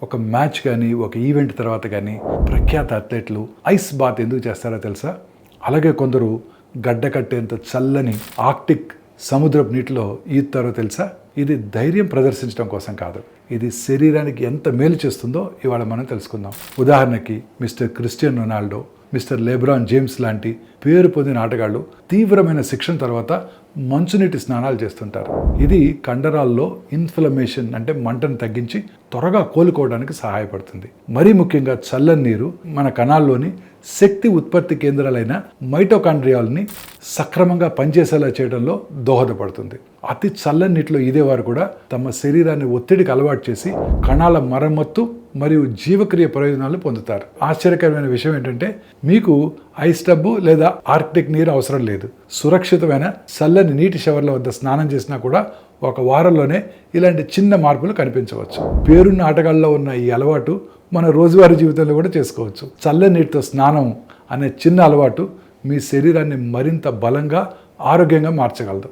ఒక మ్యాచ్ కానీ ఒక ఈవెంట్ తర్వాత కానీ ప్రఖ్యాత అథ్లెట్లు ఐస్ బాత్ ఎందుకు చేస్తారో తెలుసా? అలాగే కొందరు గడ్డ కట్టేంత చల్లని ఆర్క్టిక్ సముద్రపు నీటిలో ఈదుతారో తెలుసా? ఇది ధైర్యం ప్రదర్శించడం కోసం కాదు, ఇది శరీరానికి ఎంత మేలు చేస్తుందో ఇవాళ మనం తెలుసుకుందాం. ఉదాహరణకి mister Christian Ronaldo, mister LeBron James లాంటి పేరు పొందిన ఆటగాళ్ళు తీవ్రమైన శిక్షణ తర్వాత మంచునీటి స్నానాలు చేస్తుంటారు. ఇది కండరాల్లో ఇన్ఫ్లమేషన్ అంటే మంటను తగ్గించి త్వరగా కోలుకోవడానికి సహాయపడుతుంది. మరీ ముఖ్యంగా చల్లని నీరు మన కణాల్లోని శక్తి ఉత్పత్తి కేంద్రాలైన మైటోకాండ్రియాల్ని సక్రమంగా పనిచేసేలా చేయడంలో దోహదపడుతుంది. అతి చల్లని నీటిలో ఈదేవారు కూడా తమ శరీరాన్ని ఒత్తిడికి అలవాటు చేసి కణాల మరమ్మత్తు మరియు జీవక్రియ ప్రయోజనాలు పొందుతారు. ఆశ్చర్యకరమైన విషయం ఏంటంటే మీకు ఐస్ టబ్బు లేదా ఆర్క్టిక్ నీరు అవసరం లేదు. సురక్షితమైన చల్లని నీటి షవర్ల వద్ద స్నానం చేసినా కూడా ఒక వారంలోనే ఇలాంటి చిన్న మార్పులు కనిపించవచ్చు. పేరున్న ఆటగాళ్ళలో ఉన్న ఈ అలవాటు మన రోజువారీ జీవితంలో కూడా చేసుకోవచ్చు. చల్లని నీటితో స్నానం అనే చిన్న అలవాటు మీ శరీరాన్ని మరింత బలంగా ఆరోగ్యంగా మార్చగలదు.